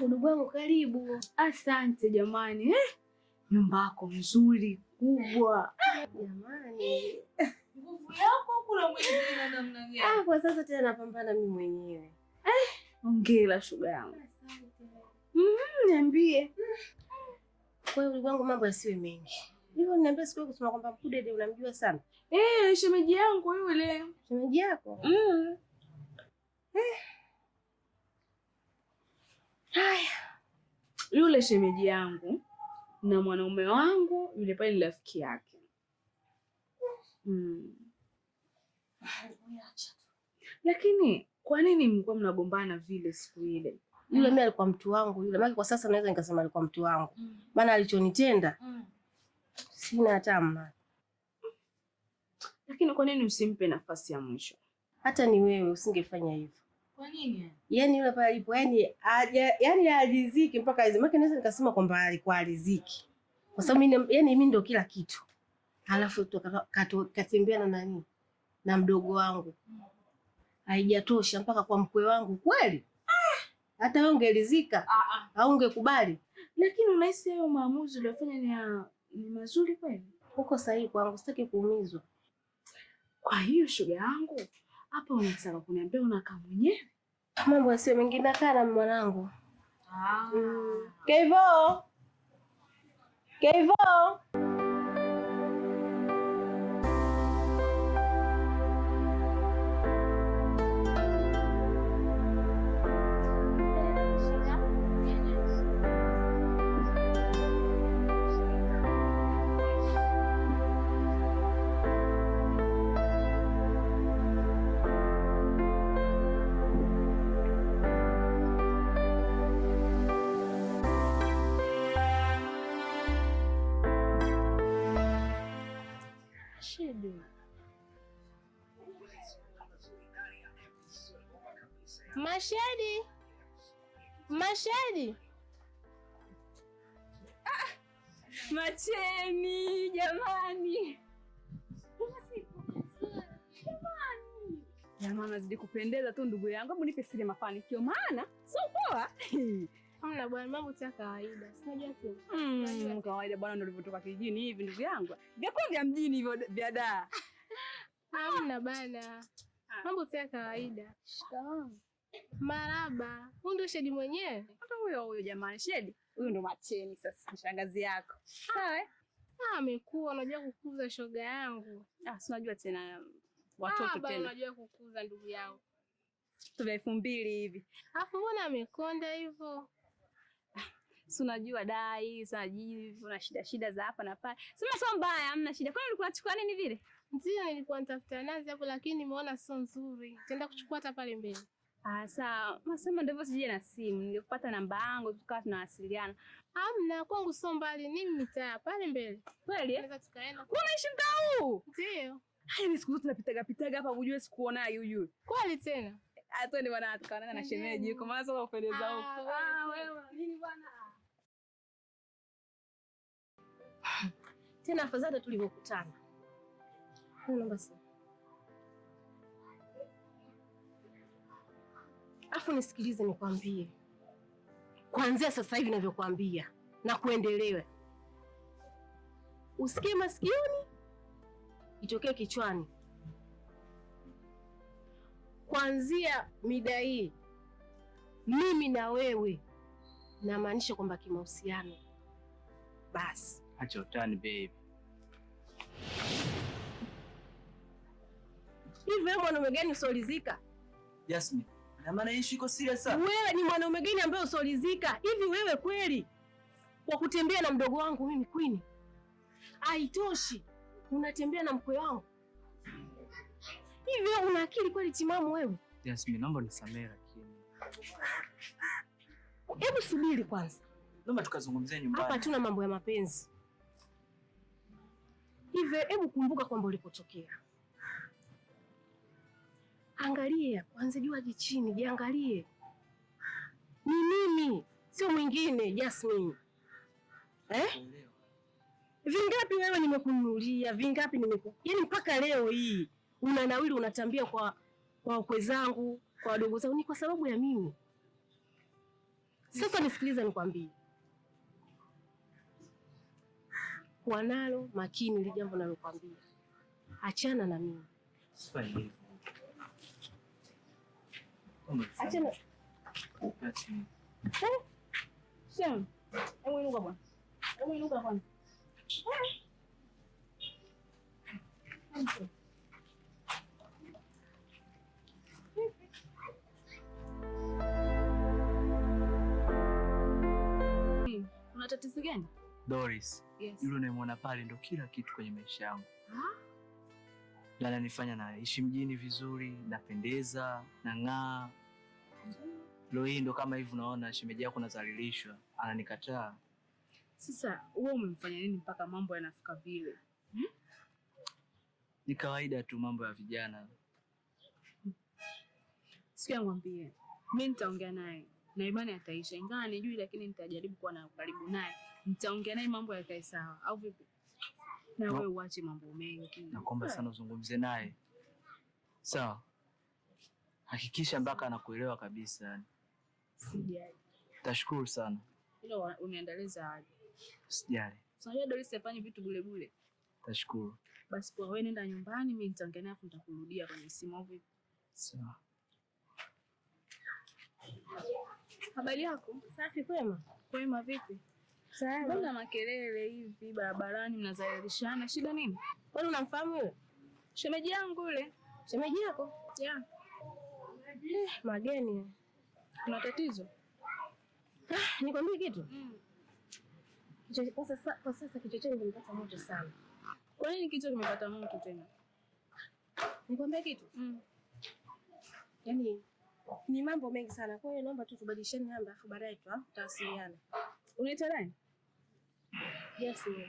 Udugu wangu karibu. Asante jamani. Nyumba yako nzuri kubwa. Jamani. Nguvu yako kuna mwingine namna gani? Kwa sasa tena napambana mimi mwenyewe. Hongera shoga yangu. Asante. Niambie. Kwa hiyo udugu wangu mambo yasiwe mengi. Hivyo niambia siku kusema kwamba Mkudede unamjua sana. Shemeji yangu yule. Shemeji yako? Haya. Yule shemeji yangu na mwanaume wangu yule pale ni rafiki yake. Lakini kwa nini mlikuwa mnagombana vile siku ile? Yule mimi alikuwa mtu wangu yule. Maana kwa sasa naweza nikasema alikuwa mtu wangu. Maana alichonitenda sina hata maana. Lakini kwa nini usimpe nafasi ya mwisho? Hata ni wewe usingefanya hivyo. Kwa nini? Yaani yule pale alipo yaani aliziki mpaka hizo. Maana naweza nikasema kwamba alikuwa aliziki. Kwa sababu mimi ndio kila kitu. Halafu katembea na nani? Na mdogo wangu. Haijatosha mpaka kwa mkwe wangu kweli? Hata wewe ungelizika au ungekubali? Lakini unahisi hayo maamuzi uliyofanya ni mazuri kweli? Uko sahihi kwangu, sitaki kuumizwa. Kwa hiyo shoga yangu, hapa unataka kuniambia unakaa mwenyewe? Mambo yasiyo mengi nakaa na mwanangu. Kevo. Mashadi. Macheni jamani. Jamani nazidi kupendeza tu ndugu yangu. Hebu nipe siri mafanikio maana sio poa. Hamna bwana, mambo ya kawaida. Sinajua tu. Kawaida bwana, ndio ulivyotoka kijijini hivi ndugu yangu. Vyakuwa vya mjini hivyo vya daa. Hamna bana. Mambo ya kawaida. Shikamoo. Maraba. Huyu ndio Shedi mwenyewe? Hata huyo jamani Shedi. Huyu ndo Macheni sasa, shangazi yako. Sawa? Amekuwa unajua kukuza shoga yangu. Si unajua tena watoto tena. Unajua kukuza ndugu yangu. Tuve 2000 hivi. Alafu mbona amekonda hivyo? Si unajua dai, sajivi, una shida za hapa na pale. Sema sio mbaya, hamna shida. Kwani ulikuwa unachukua nini vile? Ndio nilikuwa nitafuta nazi hapo lakini nimeona sio nzuri. Tenda kuchukua hata pale mbele. Sawa. Masema ndivyo sije na simu. Ningekupata namba yangu tukawa tunawasiliana. Hamna, kwangu sio mbali. Mimi mitaa pale mbele. Kweli? Naweza tukaenda. Unaishi mtaa huu? Ndio. Mimi siku zote tunapitaga hapa ujue sikuona yuyu. Kweli tena? Twende bwana tukaonana na shemeji kwa maana sio kupendeza huko. Wewe nini bwana? Tena afadhali tulivyokutana. Naomba sana. Afu nisikilize nikwambie. Kuanzia sasa hivi ninavyokuambia na kuendelea. Usikie masikioni, itokee kichwani. Kuanzia mida hii mimi na wewe namaanisha kwamba kimahusiano. Basi. Acha utani baby. Hivi wewe mwanaume gani usolizika? Jasmine, na maana issue iko serious sana. Wewe ni mwanaume gani ambaye usolizika? Hivi wewe kweli kwa kutembea na mdogo wangu mimi Queen? Haitoshi. Unatembea na mkwe wangu. Hivi wewe una akili kweli timamu wewe? Jasmine, naomba nisamehe lakini. Hebu subiri kwanza. Naomba tukazungumzie nyumbani. Hapa tuna mambo ya mapenzi. Hivi hebu kumbuka kwamba ulipotokea. Angalia, kwanza jua hadi chini, jiangalie. Ni mimi, sio mwingine, Jasmine. Vingapi wewe nimekununulia, vingapi yaani mpaka leo hii unanawili unatambia kwa wakwe zangu, kwa wadogo zangu ni kwa sababu ya mimi. Sasa nisikiliza nikwambie. Kuwa nalo makini ile jambo nalokuambia. Achana na mimi. Sifai hivyo. Achana. Shem. Hebu inuka bwana. Hebu inuka kwanza. Kuna tatizo gani? Doris, Yes. yule unayemwona pale ndo kila kitu kwenye maisha yangu. Na ananifanya naishi mjini vizuri, napendeza, nang'aa. Leo hii ndo kama hivi unaona shemeji yako nazalilishwa, ananikataa. Sasa wewe umemfanya nini mpaka mambo yanafika vile? Ni kawaida tu mambo ya vijana. Sikia ngwambie. Mimi nitaongea naye. Na imani ataisha. Ingawa nijui lakini nitajaribu kuwa na karibu naye. Nitaongea naye mambo yakae sawa. Au vipi? Na wewe uache mambo mengi. Naomba sana uzungumze naye. Sawa. Hakikisha mpaka anakuelewa kabisa yani. Sijali. Tashukuru sana. Hilo uniendeleza aje? Sijali. Unajua Doris afanye vitu bure bure. Tashukuru. Basi kwa wewe nenda nyumbani, mimi nitaongea naye afu nitakurudia kwenye simu au vipi? Sawa. Habari yako? Safi kwema? Kwema vipi? Sawa. Mbona makelele hivi barabarani mnazalilishana? Shida nini? Wewe unamfahamu yule? Shemeji yangu yule. Shemeji yako? Yeah. Mageni. Kuna tatizo? Nikwambie kitu? Kwa sasa kichwa changu kimepata moto sana. Kwa nini kichwa kimepata moto tena? Nikwambie kitu? Yaani ni mambo mengi sana. Kwa hiyo naomba tu tubadilishane namba afu baadaye tutawasiliana. Unaita nani? Yes, mimi.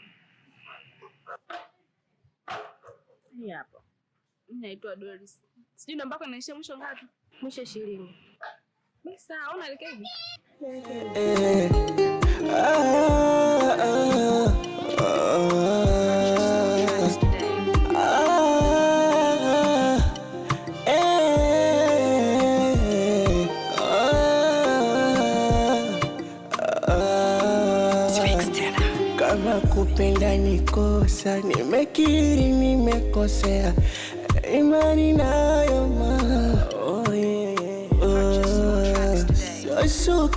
Ni hapo. Mimi naitwa Doris. Sijui namba yako inaishia mwisho ngapi? Mwisho 20. Mimi sawa, unaelekea hivi? Kama kupenda ni kosa, nimekiri nimekosea, imani nayo oh yeah. So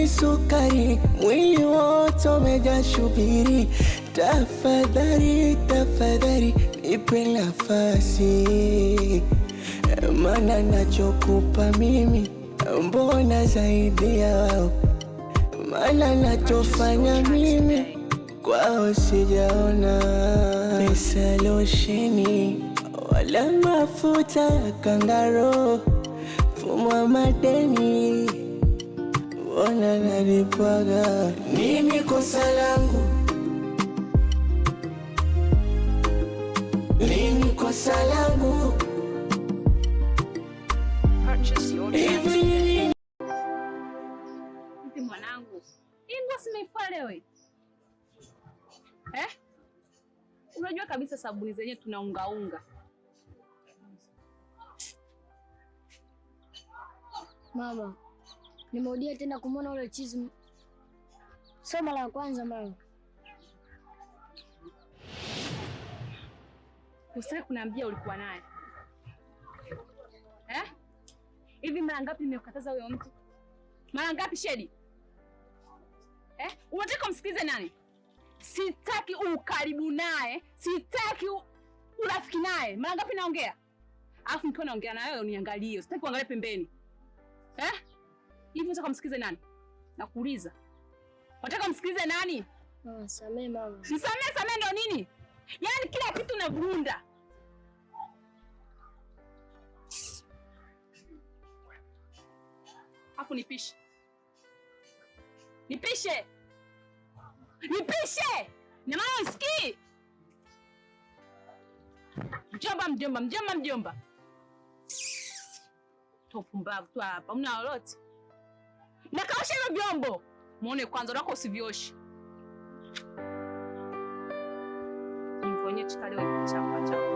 sukari, mwili wote umejaa shubiri. Tafadhali, nipe nafasi, maana nachokupa mimi mbona zaidi ya wao, maana nachofanya mimi kwao sijaona. Pesa losheni wala mafuta ya kangaro, mfumo wa madeni wona nalipaga. Nini kosa langu? Nini kosa langu? Mpi mwanangu. Hii nguo simeifua leo. Unajua kabisa sabuni zenyewe tunaungaunga. Mama, nimerudia tena kumwona ule chizi. Sio mara ya kwanza mama. Usitaki kuniambia ulikuwa naye. Hivi mara ngapi nimekukataza huyo mtu? Mara ngapi Shedi? Unataka umsikize nani? Sitaki ukaribu naye, sitaki urafiki naye. Mara ngapi naongea? Alafu nikiwa naongea na wewe uniangalie, sitaki kuangalia pembeni. Hivi unataka umsikize nani? Nakuuliza. Unataka umsikize nani? Mama, samee mama. Samee ndo nini? Yaani kila kitu unavunda. Hapo nipishe. Na maana usikii. Mjomba. Topumbavu tu hapa. Una lolote? Na kaosha hivyo vyombo. Muone kwanza nako usivyoshi. Mkonye chikale wewe chapa.